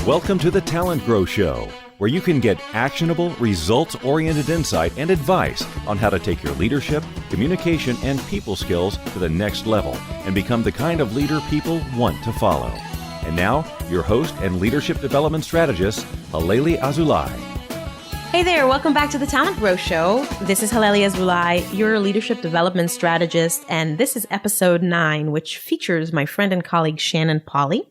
Welcome to the TalentGrow Show, where you can get actionable, results-oriented insight and advice on how to take your leadership, communication, and people skills to the next level and become the kind of leader people want to follow. And now, your host and leadership development strategist, Halelly Azulay. Hey there, welcome back to the TalentGrow Show. This is Halelly Azulay, your leadership development strategist, and this is episode 9, which features my friend and colleague Shannon Polly.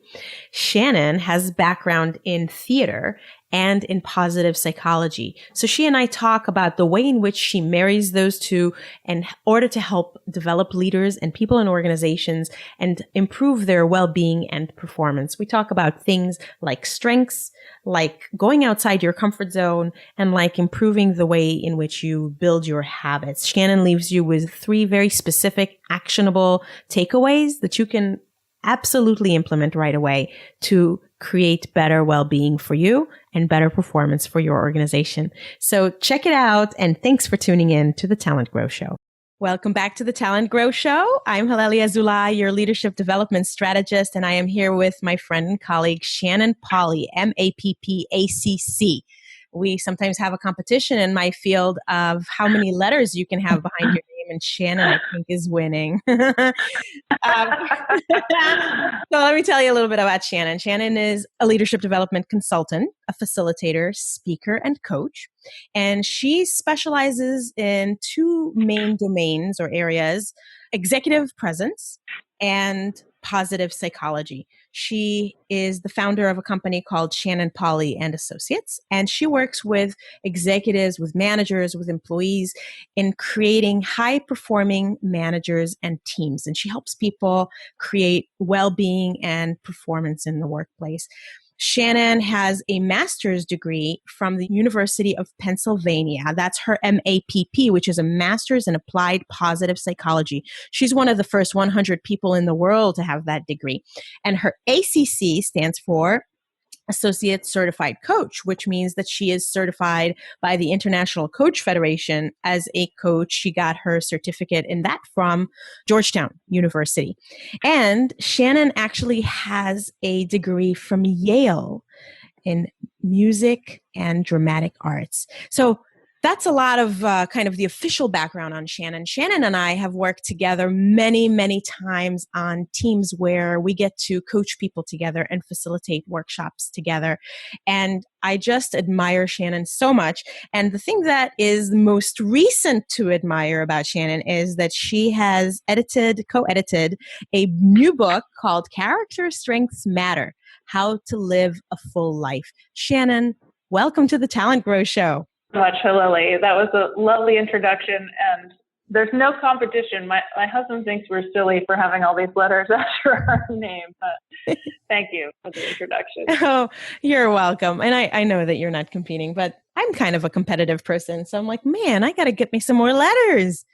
Shannon has background in theater and in positive psychology. So she and I talk about the way in which she marries those two in order to help develop leaders and people in organizations and improve their well-being and performance. We talk about things like strengths, like going outside your comfort zone, and like improving the way in which you build your habits. Shannon leaves you with 3 very specific, actionable takeaways that you can absolutely implement right away to create better well-being for you and better performance for your organization. So check it out, and thanks for tuning in to the TalentGrow Show. Welcome back to the TalentGrow Show. I'm Halelly Azulay, your leadership development strategist, and I am here with my friend and colleague Shannon Polly, MAPP. We sometimes have a competition in my field of how many letters you can have behind your name, and Shannon, I think, is winning. So let me tell you a little bit about Shannon. Shannon is a leadership development consultant, a facilitator, speaker, and coach. And she specializes in 2 main domains or areas: executive presence and positive psychology. She is the founder of a company called Shannon Polly and Associates, and she works with executives, with managers, with employees in creating high-performing managers and teams. And she helps people create well-being and performance in the workplace. Shannon has a master's degree from the University of Pennsylvania. That's her MAPP, which is a master's in applied positive psychology. She's one of the first 100 people in the world to have that degree. And her ACC stands for Associate Certified Coach, which means that she is certified by the International Coach Federation as a coach. She got her certificate in that from Georgetown University. And Shannon actually has a degree from Yale in music and dramatic arts. So that's a lot of kind of the official background on Shannon. Shannon and I have worked together many, many times on teams where we get to coach people together and facilitate workshops together. And I just admire Shannon so much. And the thing that is most recent to admire about Shannon is that she has co-edited a new book called Character Strengths Matter: How to Live a Full Life. Shannon, welcome to the TalentGrow Show. Much, Halelly. That was a lovely introduction, and there's no competition. My husband thinks we're silly for having all these letters after our name, but thank you for the introduction. Oh, you're welcome. And I know that you're not competing, but I'm kind of a competitive person, so I'm like, man, I got to get me some more letters.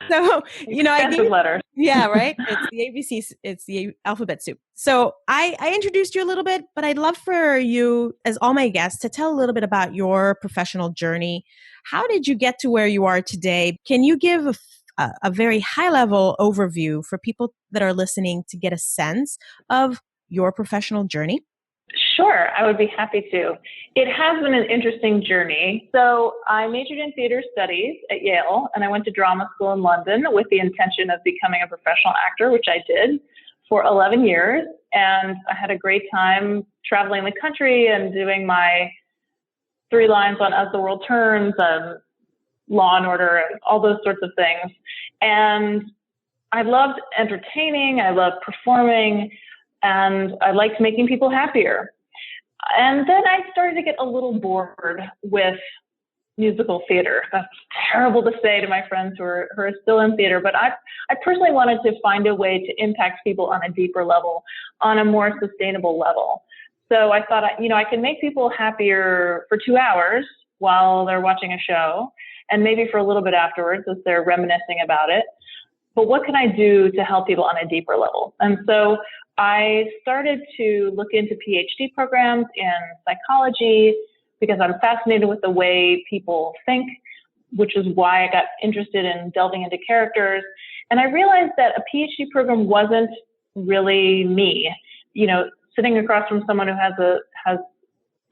So, I think letters. Yeah, right. It's the ABC. It's the alphabet soup. So I introduced you a little bit, but I'd love for you, as all my guests, to tell a little bit about your professional journey. How did you get to where you are today? Can you give a very high-level overview for people that are listening to get a sense of your professional journey? Sure, I would be happy to. It has been an interesting journey. So I majored in theater studies at Yale, and I went to drama school in London with the intention of becoming a professional actor, which I did for 11 years. And I had a great time traveling the country and doing my 3 lines on As the World Turns and Law and Order and all those sorts of things. And I loved entertaining, I loved performing, and I liked making people happier. And then I started to get a little bored with musical theater. That's terrible to say to my friends who are still in theater, but I personally wanted to find a way to impact people on a deeper level, on a more sustainable level. So I thought, I can make people happier for 2 hours while they're watching a show, and maybe for a little bit afterwards as they're reminiscing about it. But what can I do to help people on a deeper level? And so I started to look into PhD programs in psychology because I'm fascinated with the way people think, which is why I got interested in delving into characters. And I realized that a PhD program wasn't really me. sitting across from someone who has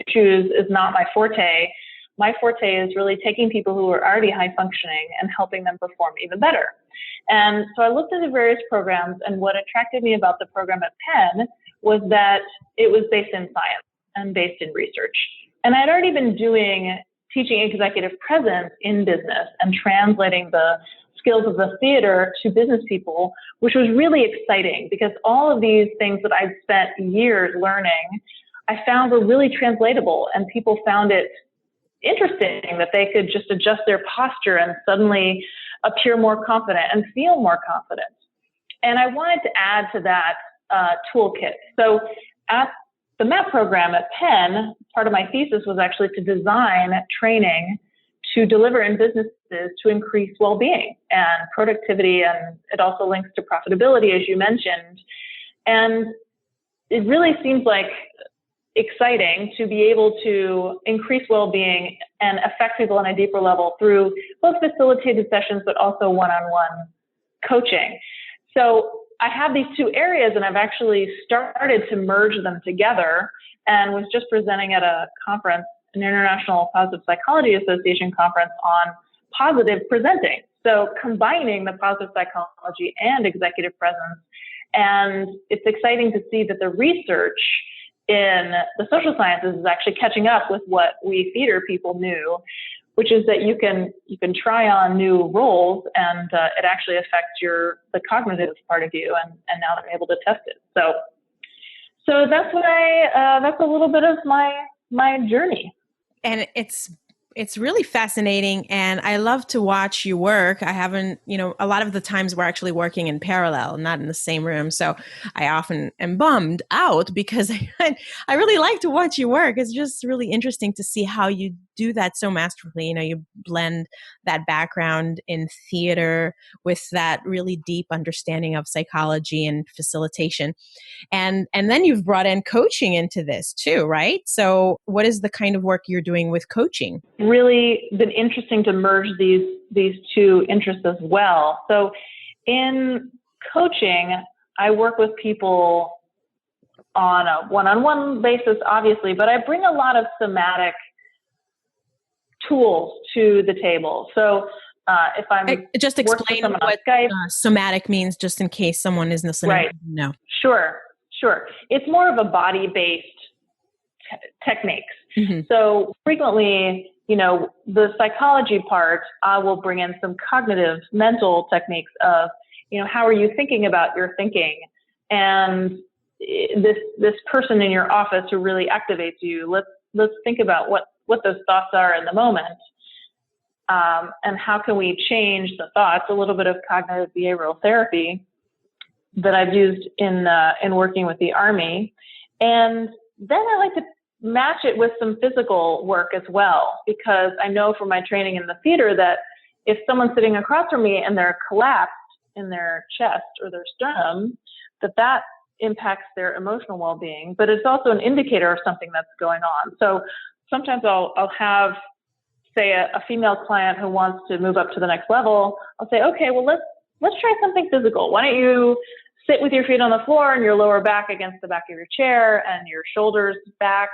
issues is not my forte. My forte is really taking people who are already high functioning and helping them perform even better. And so I looked at the various programs, and what attracted me about the program at Penn was that it was based in science and based in research. And I'd already been teaching executive presence in business and translating the skills of the theater to business people, which was really exciting because all of these things that I'd spent years learning, I found were really translatable, and people found it interesting that they could just adjust their posture and suddenly appear more confident and feel more confident. And I wanted to add to that toolkit. So at the MAPP program at Penn, part of my thesis was actually to design training to deliver in businesses to increase well-being and productivity, and it also links to profitability, as you mentioned. And it really seems like exciting to be able to increase well-being and affect people on a deeper level through both facilitated sessions, but also one-on-one coaching. So I have these two areas, and I've actually started to merge them together, and was just presenting at a conference, an International Positive Psychology Association conference, on positive presenting. So combining the positive psychology and executive presence. And it's exciting to see that the research in the social sciences is actually catching up with what we theater people knew, which is that you can try on new roles, and it actually affects the cognitive part of you, and now they're able to test it. So that's that's a little bit of my journey. And it's really fascinating, and I love to watch you work. I haven't, a lot of the times we're actually working in parallel, not in the same room. So I often am bummed out because I really like to watch you work. It's just really interesting to see how you do that so masterfully. You blend that background in theater with that really deep understanding of psychology and facilitation. And then you've brought in coaching into this too, right? So what is the kind of work you're doing with coaching? Really been interesting to merge these two interests as well. So in coaching, I work with people on a one-on-one basis, obviously, but I bring a lot of somatic tools to the table. So if I'm just explain what somatic means, just in case someone is listening. Right. No. Sure. It's more of a body-based techniques. Mm-hmm. So frequently, the psychology part, I will bring in some cognitive, mental techniques of, how are you thinking about your thinking? And this person in your office who really activates you, let's think about what those thoughts are in the moment. And how can we change the thoughts? A little bit of cognitive behavioral therapy that I've used in working with the Army. And then I like to match it with some physical work as well, because I know from my training in the theater that if someone's sitting across from me and they're collapsed in their chest or their sternum, that impacts their emotional well-being, but it's also an indicator of something that's going on. So sometimes I'll have, say, a female client who wants to move up to the next level. I'll say, okay, well, let's try something physical. Why don't you sit with your feet on the floor and your lower back against the back of your chair and your shoulders back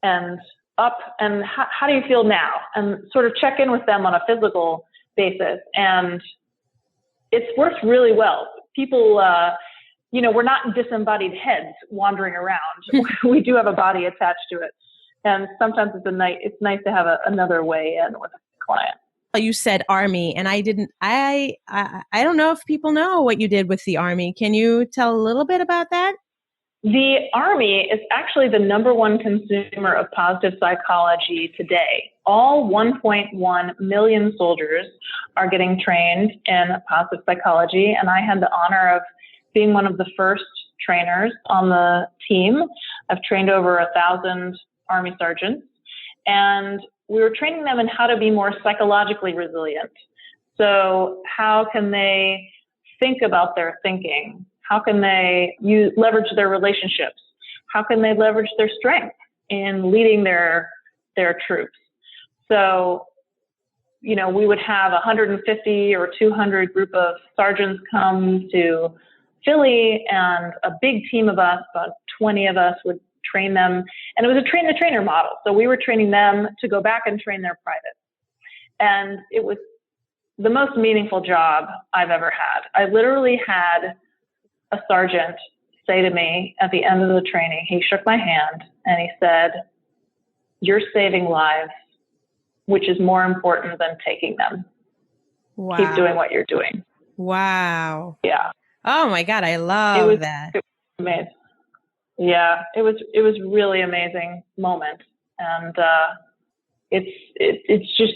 and up, and how do you feel now? And sort of check in with them on a physical basis. And it's worked really well. People, we're not disembodied heads wandering around. We do have a body attached to it. And sometimes it's nice to have another way in with a client. You said Army, and I don't know if people know what you did with the Army. Can you tell a little bit about that? The Army is actually the #1 consumer of positive psychology today. All 1.1 million soldiers are getting trained in positive psychology, and I had the honor of being one of the first trainers on the team. I've trained over 1,000 Army sergeants, and we were training them in how to be more psychologically resilient. So how can they think about their thinking? How can they leverage their relationships? How can they leverage their strength in leading their troops? So, we would have 150 or 200 group of sergeants come to Philly, and a big team of us, about 20 of us, would train them. And it was a train the trainer model. So we were training them to go back and train their privates. And it was the most meaningful job I've ever had. I literally had a sergeant say to me at the end of the training, he shook my hand and he said, "You're saving lives, which is more important than taking them. Wow. Keep doing what you're doing." Wow. Yeah. Oh my God. I love that. It was amazing. Yeah. It was really amazing moment. And, it's just,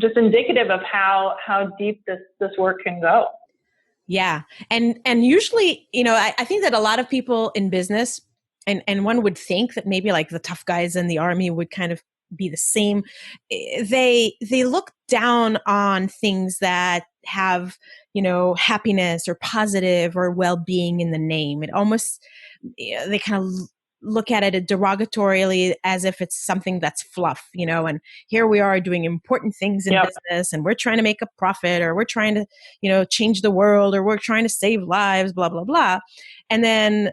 just indicative of how deep this work can go. Yeah. And usually, I think that a lot of people in business, and one would think that maybe like the tough guys in the army would kind of be the same. They look down on things that have, happiness or positive or well-being in the name. It almost, they kind of look at it derogatorily as if it's something that's fluff, and here we are doing important things in Yep. business, and we're trying to make a profit, or we're trying to, change the world, or we're trying to save lives, blah, blah, blah. And then,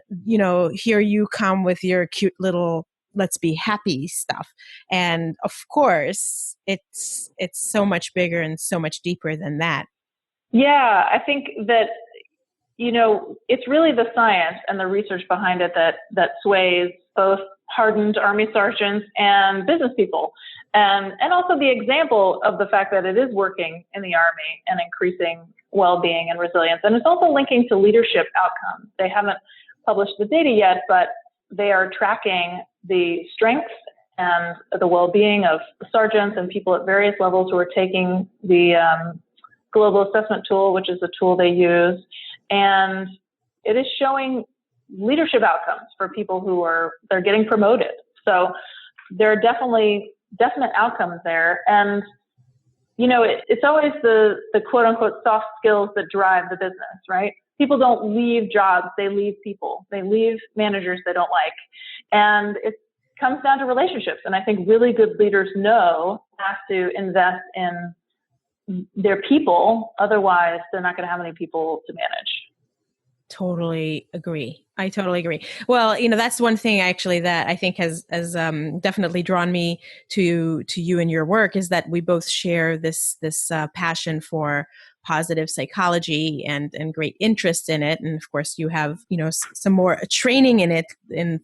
here you come with your cute little let's be happy stuff. And of course, it's so much bigger and so much deeper than that. Yeah, I think that, it's really the science and the research behind it that sways both hardened Army sergeants and business people. And also the example of the fact that it is working in the Army and increasing well-being and resilience. And it's also linking to leadership outcomes. They haven't published the data yet, but they are tracking the strengths and the well-being of sergeants and people at various levels who are taking the global assessment tool, which is the tool they use. And it is showing leadership outcomes for people they're getting promoted. So there are definite outcomes there. And, it's always the quote unquote soft skills that drive the business, right? People don't leave jobs, they leave people. They leave managers they don't like. And it comes down to relationships. And I think really good leaders have to invest in their people. Otherwise, they're not going to have any people to manage. Totally agree. I totally agree. Well, that's one thing actually that I think has definitely drawn me to you and your work is that we both share this passion for positive psychology and great interest in it. And of course, you have some more training in it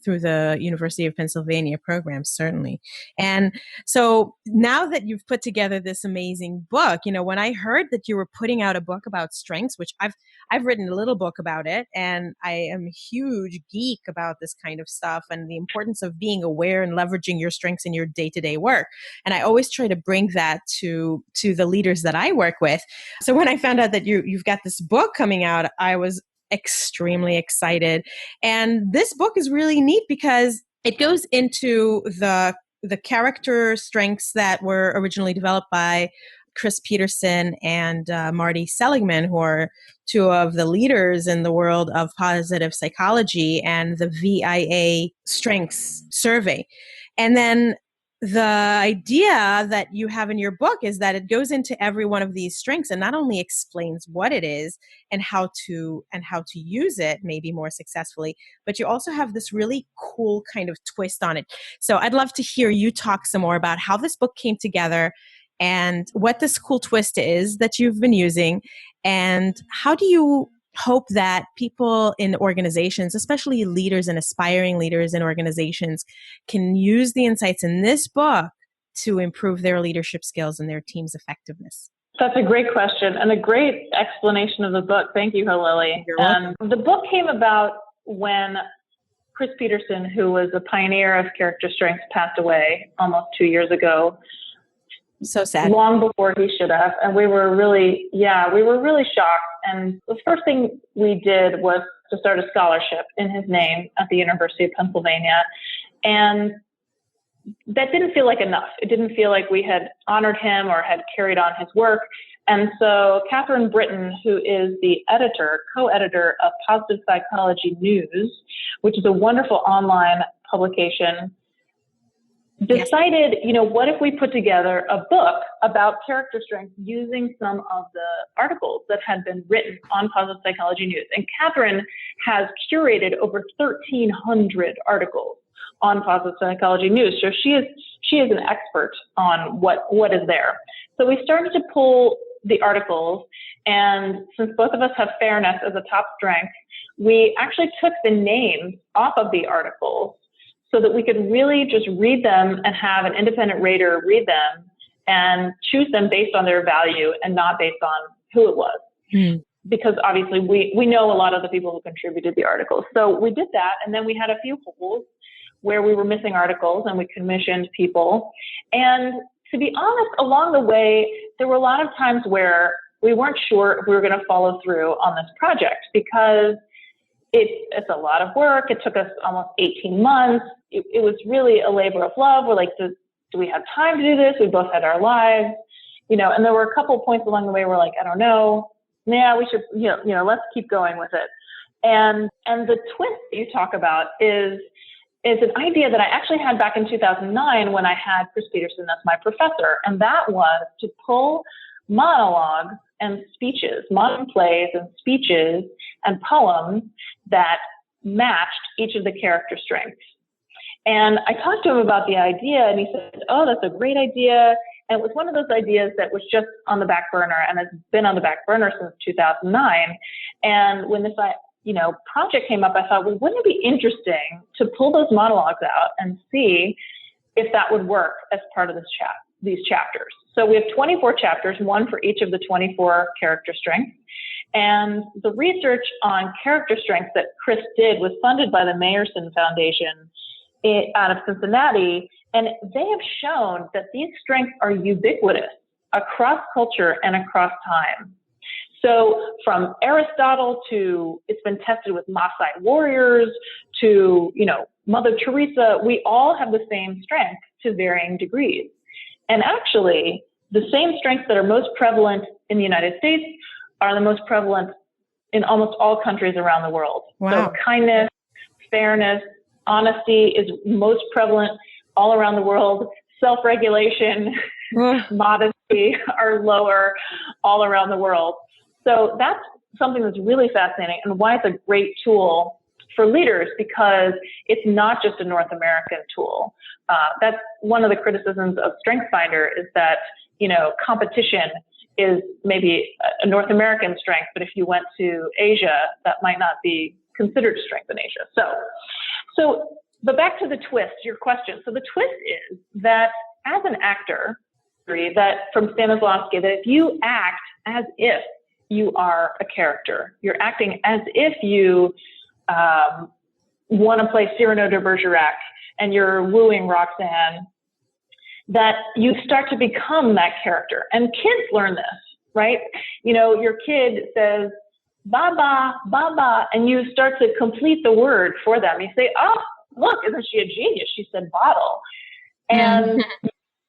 through the University of Pennsylvania program, certainly. And so now that you've put together this amazing book, when I heard that you were putting out a book about strengths, which I've written a little book about it, and I am a huge geek about this kind of stuff and the importance of being aware and leveraging your strengths in your day-to-day work. And I always try to bring that to the leaders that I work with. So when I found out that you've got this book coming out, I was extremely excited. And this book is really neat because it goes into the character strengths that were originally developed by Chris Peterson and Marty Seligman, who are two of the leaders in the world of positive psychology and the VIA Strengths Survey. And then the idea that you have in your book is that it goes into every one of these strengths and not only explains what it is and how to use it maybe more successfully, but you also have this really cool kind of twist on it. So I'd love to hear you talk some more about how this book came together and what this cool twist is that you've been using, and how do you hope that people in organizations, especially leaders and aspiring leaders in organizations, can use the insights in this book to improve their leadership skills and their team's effectiveness? That's a great question and a great explanation of the book. Thank you, Halelly. You're welcome. The book came about when Chris Peterson, who was a pioneer of character strengths, passed away almost 2 years ago. So sad. Long before he should have. And we were really shocked. And the first thing we did was to start a scholarship in his name at the University of Pennsylvania. And that didn't feel like enough. It didn't feel like we had honored him or had carried on his work. And so Catherine Britton, who is the co-editor of Positive Psychology News, which is a wonderful online publication, decided, what if we put together a book about character strength using some of the articles that had been written on Positive Psychology News. And Catherine has curated over 1,300 articles on Positive Psychology News. So she is an expert on what is there. So we started to pull the articles, and since both of us have fairness as a top strength, we actually took the names off of the articles so that we could really just read them and have an independent rater read them and choose them based on their value and not based on who it was. Because obviously we know a lot of the people who contributed the articles. So we did that, and then we had a few holes where we were missing articles, and we commissioned people. And to be honest, along the way, there were a lot of times where we weren't sure if we were going to follow through on this project, because it's a lot of work. It took us almost 18 months. It was really a labor of love. We're like, do we have time to do this? We both had our lives, and there were a couple of points along the way where we're like, I don't know. Yeah, we should, let's keep going with it. And the twist that you talk about is an idea that I actually had back in 2009 when I had Chris Peterson as my professor. And that was to pull monologues and speeches, modern plays and speeches and poems that matched each of the character strengths. And I talked to him about the idea, and he said, oh, that's a great idea. And it was one of those ideas that was just on the back burner and has been on the back burner since 2009. And when this project came up, I thought, well, wouldn't it be interesting to pull those monologues out and see if that would work as part of these chapters? So we have 24 chapters, one for each of the 24 character strengths. And the research on character strengths that Chris did was funded by the Mayerson Foundation out of Cincinnati. And they have shown that these strengths are ubiquitous across culture and across time. So from Aristotle to, it's been tested with Maasai warriors to, Mother Teresa, we all have the same strength to varying degrees. And actually, the same strengths that are most prevalent in the United States are the most prevalent in almost all countries around the world. Wow. So kindness, fairness, honesty is most prevalent all around the world. Self-regulation, modesty are lower all around the world. So that's something that's really fascinating, and why it's a great tool for leaders, because it's not just a North American tool. That's one of the criticisms of StrengthsFinder, is that, competition is maybe a North American strength, but if you went to Asia, that might not be considered a strength in Asia. But back to the twist, your question. So the twist is that as an actor, that from Stanislavski, that if you act as if you are a character, you're acting as if you want to play Cyrano de Bergerac and you're wooing Roxanne, that you start to become that character. And kids learn this, right? Your kid says, Baba, Baba, and you start to complete the word for them. You say, oh, look, isn't she a genius? She said bottle. And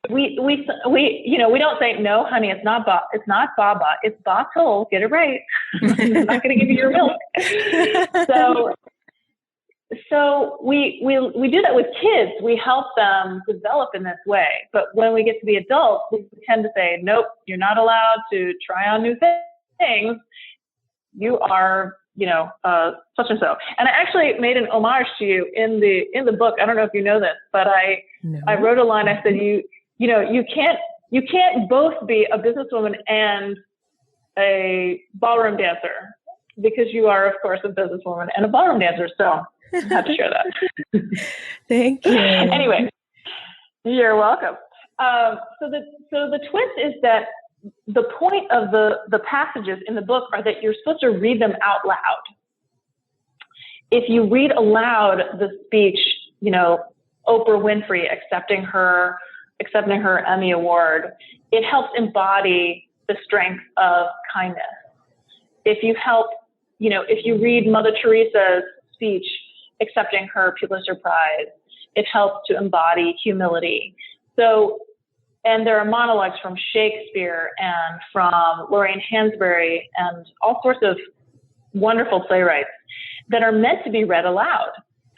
we don't say, no, honey, it's not Baba, it's bottle. Get it right. I'm not going to give you your milk. So we do that with kids. We help them develop in this way. But when we get to be adults, we tend to say, nope, you're not allowed to try on new things. You are, such and so. And I actually made an homage to you in the book. I don't know if you know this, but I wrote a line. I said, you can't both be a businesswoman and a ballroom dancer, because you are, of course, a businesswoman and a ballroom dancer. So I had to share that. Thank you. Anyway, you're welcome. So the twist is that the point of the passages in the book are that you're supposed to read them out loud. If you read aloud the speech, Oprah Winfrey accepting her Emmy Award, it helps embody the strength of kindness. If you read Mother Teresa's speech accepting her Pulitzer Prize, it helps to embody humility. And there are monologues from Shakespeare and from Lorraine Hansberry and all sorts of wonderful playwrights that are meant to be read aloud.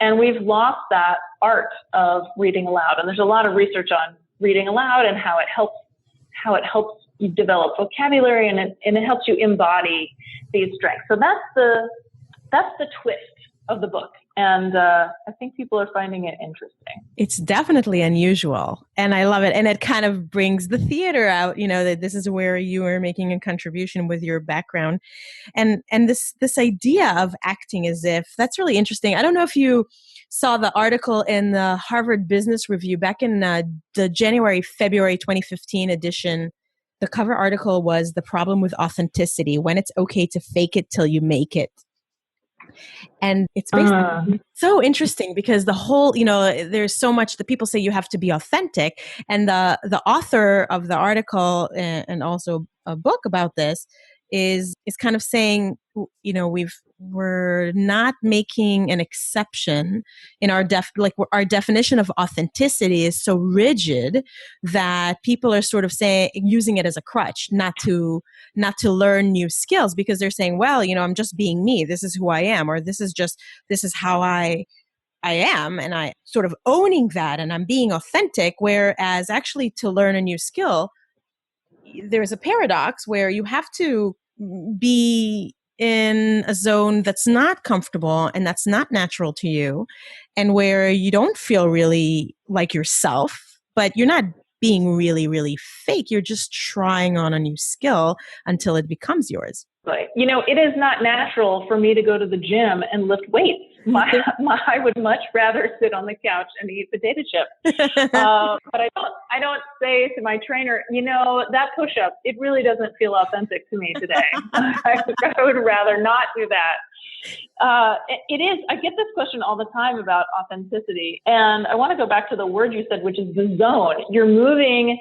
And we've lost that art of reading aloud. And there's a lot of research on reading aloud and how it helps you develop vocabulary, and it helps you embody these strengths. So that's the twist of the book. And I think people are finding it interesting. It's definitely unusual, and I love it. And it kind of brings the theater out, that this is where you are making a contribution with your background. And this idea of acting as if, that's really interesting. I don't know if you saw the article in the Harvard Business Review back in the February 2015 edition. The cover article was "The Problem with Authenticity: When It's Okay to Fake It Till You Make It." And it's basically so interesting because the whole, there's so much that people say you have to be authentic. And the author of the article and also a book about this is kind of saying, we're not making an exception in our our definition of authenticity is so rigid that people are sort of using it as a crutch, not to learn new skills, because they're saying, well, I'm just being me. This is who I am, or this is how I am, and I sort of owning that, and I'm being authentic. Whereas actually to learn a new skill, there's a paradox where you have to be in a zone that's not comfortable and that's not natural to you, and where you don't feel really like yourself, but you're not being really, really fake. You're just trying on a new skill until it becomes yours. Right. It is not natural for me to go to the gym and lift weights. I would much rather sit on the couch and eat potato chips. But I don't say to my trainer, that push-up, it really doesn't feel authentic to me today. I would rather not do that. It is. I get this question all the time about authenticity. And I want to go back to the word you said, which is the zone. You're moving,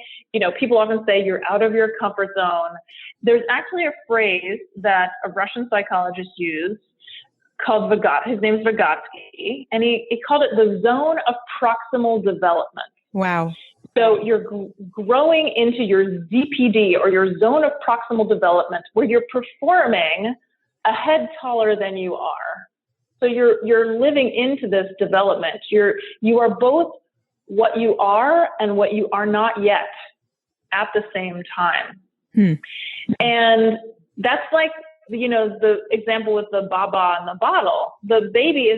people often say you're out of your comfort zone. There's actually a phrase that a Russian psychologist used called his name is Vygotsky, and he called it the zone of proximal development. Wow. So you're growing into your ZPD, or your zone of proximal development, where you're performing a head taller than you are. So you're living into this development. You are both what you are and what you are not yet at the same time. And that's like, the example with the baba and the bottle. The baby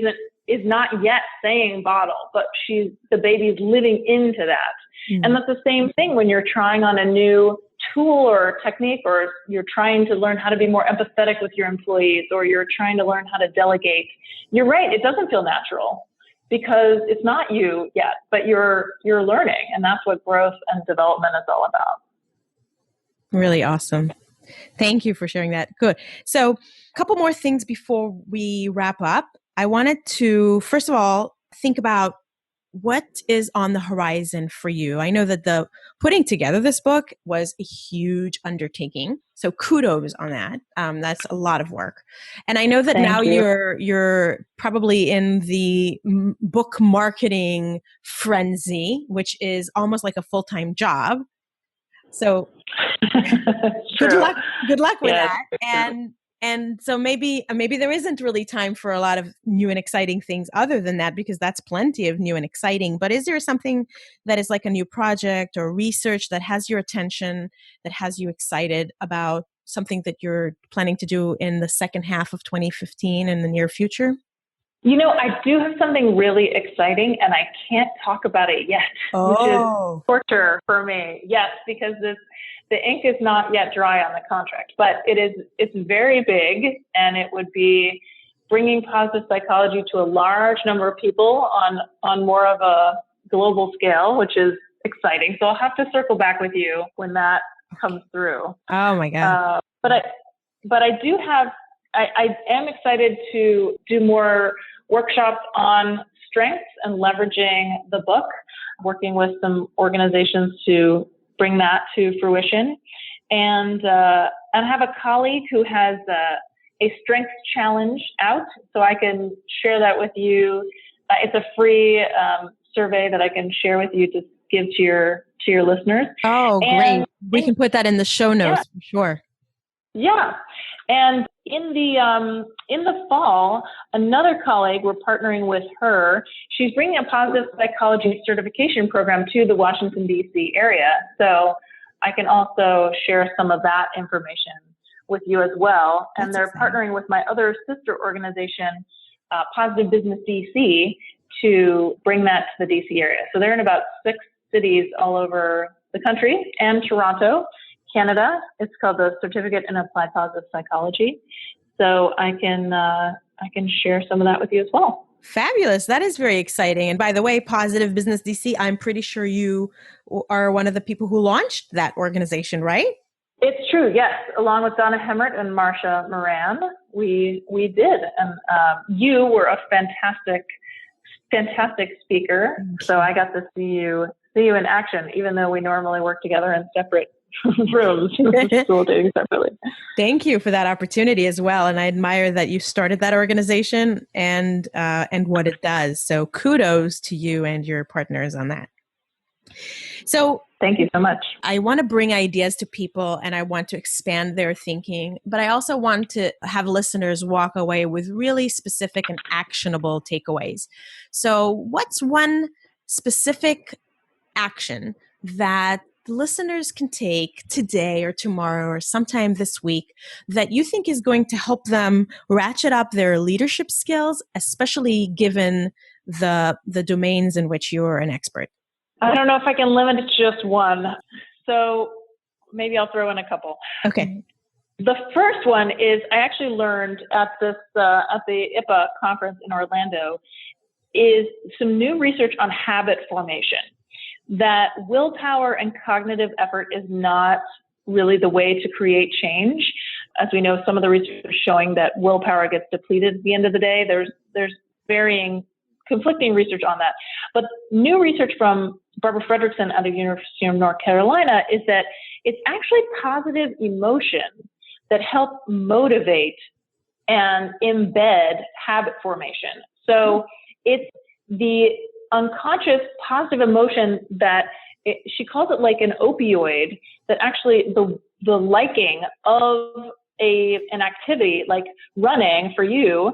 is not yet saying bottle, but the baby's living into that. And that's the same thing when you're trying on a new tool or technique, or you're trying to learn how to be more empathetic with your employees, or you're trying to learn how to delegate. You're right, it doesn't feel natural because it's not you yet, but you're learning, and that's what growth and development is all about. Really awesome. Thank you for sharing that. Good. So a couple more things before we wrap up. I wanted to, first of all, think about what is on the horizon for you. I know that the putting together this book was a huge undertaking. So kudos on that. That's a lot of work. And I know that now you're probably in the book marketing frenzy, which is almost like a full-time job. So good luck with that. And so maybe there isn't really time for a lot of new and exciting things other than that, because that's plenty of new and exciting. But is there something that is like a new project or research that has your attention, that has you excited about something that you're planning to do in the second half of 2015 in the near future? I do have something really exciting, and I can't talk about it yet, which is torture for me. Yes, because the ink is not yet dry on the contract, but it's very big, and it would be bringing positive psychology to a large number of people on more of a global scale, which is exciting. So I'll have to circle back with you when that comes through. Oh my God. But I do have, I am excited to do more workshops on strengths and leveraging the book, working with some organizations to bring that to fruition. And have a colleague who has a strengths challenge out, so I can share that with you. It's a free survey that I can share with you to give to your listeners. Oh, great. We can put that in the show notes for sure. Yeah. And in the fall, another colleague, we're partnering with her. She's bringing a positive psychology certification program to the Washington, D.C. area. So I can also share some of that information with you as well. And they're partnering with my other sister organization, Positive Business DC, to bring that to the DC area. So they're in about 6 cities all over the country and Toronto, Canada. It's called the Certificate in Applied Positive Psychology. So I can share some of that with you as well. Fabulous. That is very exciting. And by the way, Positive Business DC, I'm pretty sure you are one of the people who launched that organization, right? It's true, yes. Along with Donna Hemmert and Marsha Moran, we did. And you were a fantastic speaker. So I got to see you in action, even though we normally work together in separate rooms, facilitating separately. Thank you for that opportunity as well. And I admire that you started that organization and what it does. So kudos to you and your partners on that. So thank you so much. I want to bring ideas to people and I want to expand their thinking, but I also want to have listeners walk away with really specific and actionable takeaways. So what's one specific action that listeners can take today or tomorrow or sometime this week that you think is going to help them ratchet up their leadership skills, especially given the domains in which you're an expert? I don't know if I can limit it to just one. So maybe I'll throw in a couple. Okay. The first one is I actually learned at the IPA conference in Orlando is some new research on habit formation, that willpower and cognitive effort is not really the way to create change. As we know, some of the research is showing that willpower gets depleted at the end of the day. There's varying conflicting research on that. But new research from Barbara Fredrickson at the University of North Carolina is that it's actually positive emotions that help motivate and embed habit formation. So it's the unconscious positive emotion that she calls it like an opioid, that actually the liking of an activity like running for you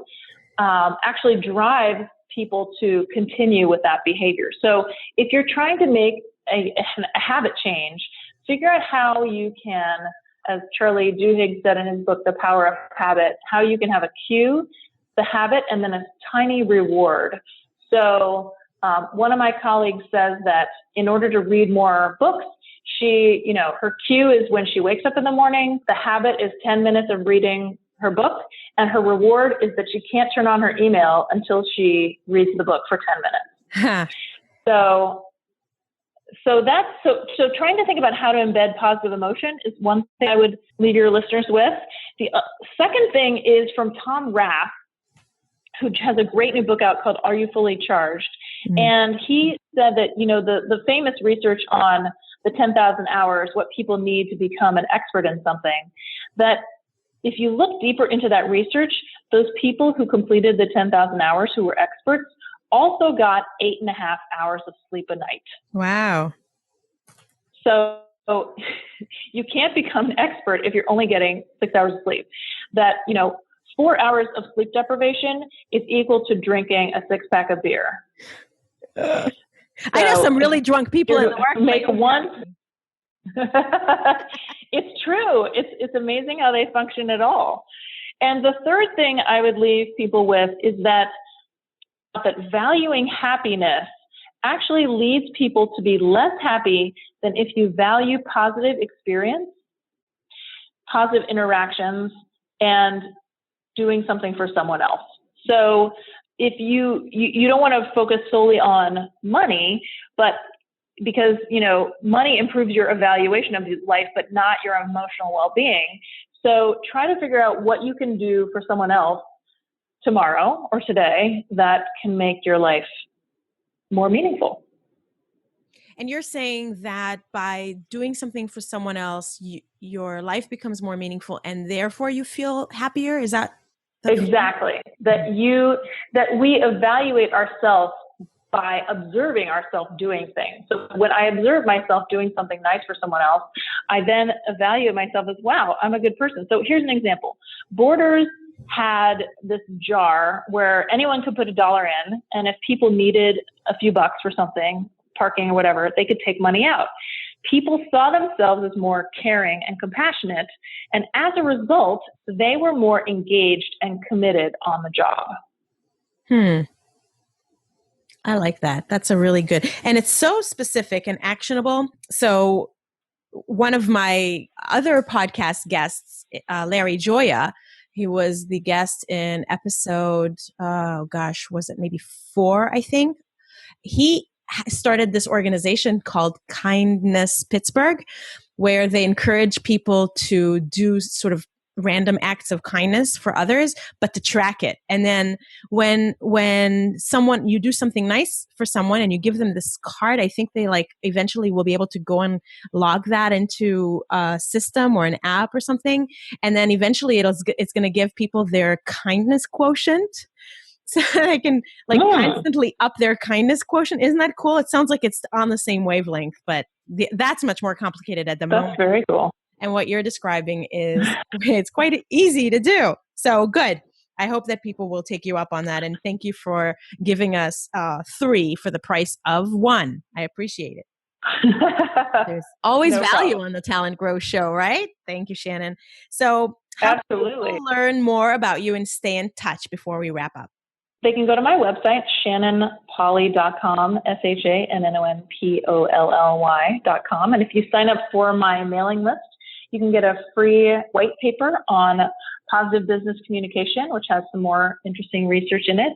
actually drives people to continue with that behavior. So if you're trying to make a habit change, figure out how you can, as Charlie Duhigg said in his book, The Power of Habit, how you can have a cue, the habit, and then a tiny reward. So one of my colleagues says that in order to read more books, her cue is when she wakes up in the morning. The habit is 10 minutes of reading her book, and her reward is that she can't turn on her email until she reads the book for 10 minutes. So trying to think about how to embed positive emotion is one thing I would leave your listeners with. The second thing is from Tom Rath, who has a great new book out called Are You Fully Charged? Mm-hmm. And he said that, the famous research on the 10,000 hours, what people need to become an expert in something, that if you look deeper into that research, those people who completed the 10,000 hours who were experts also got 8.5 hours of sleep a night. Wow. So you can't become an expert if you're only getting 6 hours of sleep. That, 4 hours of sleep deprivation is equal to drinking a 6-pack of beer. I know some really drunk people in the workplace. Make one. It's true. It's amazing how they function at all. And the third thing I would leave people with is that valuing happiness actually leads people to be less happy than if you value positive experience, positive interactions, and doing something for someone else. So if you don't want to focus solely on money, but because, money improves your evaluation of life, but not your emotional well-being. So try to figure out what you can do for someone else tomorrow or today that can make your life more meaningful. And you're saying that by doing something for someone else, your life becomes more meaningful and therefore you feel happier? Is that exactly? That we evaluate ourselves by observing ourselves doing things. So when I observe myself doing something nice for someone else, I then evaluate myself as, wow, I'm a good person. So here's an example. Borders had this jar where anyone could put $1 in, and if people needed a few bucks for something, parking or whatever, they could take money out. People saw themselves as more caring and compassionate, and as a result, they were more engaged and committed on the job. I like that. That's a really good, and it's so specific and actionable. So one of my other podcast guests, Larry Joya, he was the guest in episode, was it maybe 4, I think? He started this organization called Kindness Pittsburgh, where they encourage people to do sort of random acts of kindness for others, but to track it. And then when you do something nice for someone and you give them this card, I think they eventually will be able to go and log that into a system or an app or something. And then eventually it's going to give people their kindness quotient. So they can constantly up their kindness quotient. Isn't that cool? It sounds like it's on the same wavelength, but that's much more complicated at the moment. That's very cool. And what you're describing is it's quite easy to do. So good. I hope that people will take you up on that. And thank you for giving us 3 for the price of 1. I appreciate it. There's always value on the TalentGrow Show, right? Thank you, Shannon. So how can people learn more about you and stay in touch before we wrap up? They can go to my website, shannonpolly.com, ShannonPolly.com. And if you sign up for my mailing list, you can get a free white paper on positive business communication, which has some more interesting research in it.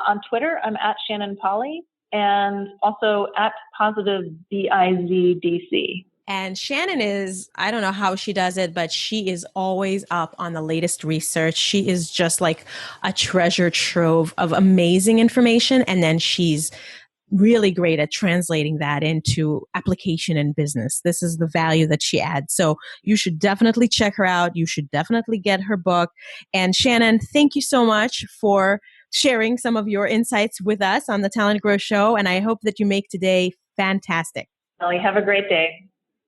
On Twitter, I'm at Shannon Polly, and also at positive BIZDC. And Shannon is, I don't know how she does it, but she is always up on the latest research. She is just like a treasure trove of amazing information. And then she's really great at translating that into application in business. This is the value that she adds. So you should definitely check her out. You should definitely get her book. And Shannon, thank you so much for sharing some of your insights with us on the TalentGrow Show. And I hope that you make today fantastic. Well, have a great day.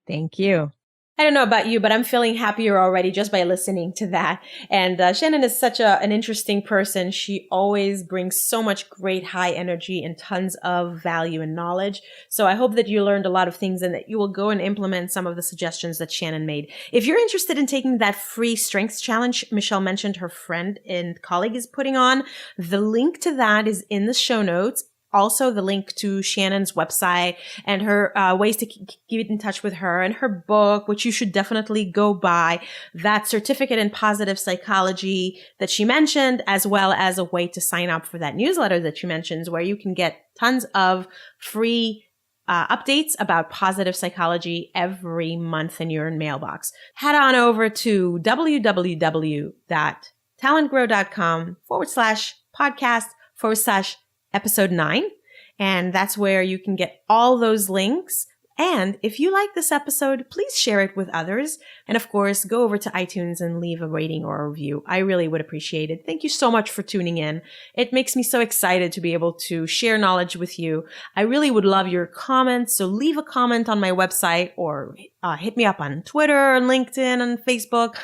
Thank you. I don't know about you, but I'm feeling happier already just by listening to that. And Shannon is such an interesting person. She always brings so much great high energy and tons of value and knowledge. So I hope that you learned a lot of things and that you will go and implement some of the suggestions that Shannon made. If you're interested in taking that free strengths challenge Michelle mentioned her friend and colleague is putting on, the link to that is in the show notes. Also, the link to Shannon's website and her ways to keep in touch with her and her book, which you should definitely go buy, that certificate in positive psychology that she mentioned, as well as a way to sign up for that newsletter that she mentions, where you can get tons of free updates about positive psychology every month in your mailbox. Head on over to www.talentgrow.com/podcast/episode 9. And that's where you can get all those links. And if you like this episode, please share it with others. And of course, go over to iTunes and leave a rating or a review. I really would appreciate it. Thank you so much for tuning in. It makes me so excited to be able to share knowledge with you. I really would love your comments. So leave a comment on my website or hit me up on Twitter and LinkedIn and Facebook,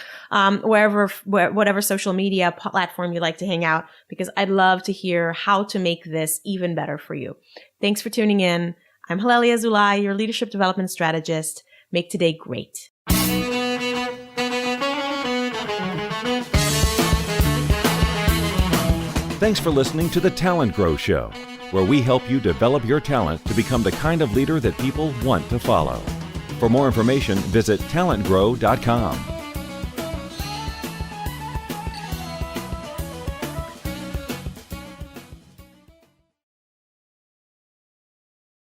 whatever social media platform you like to hang out, because I'd love to hear how to make this even better for you. Thanks for tuning in. I'm Halelly Azulay, your leadership development strategist. Make today great. Thanks for listening to the TalentGrow Show, where we help you develop your talent to become the kind of leader that people want to follow. For more information, visit talentgrow.com.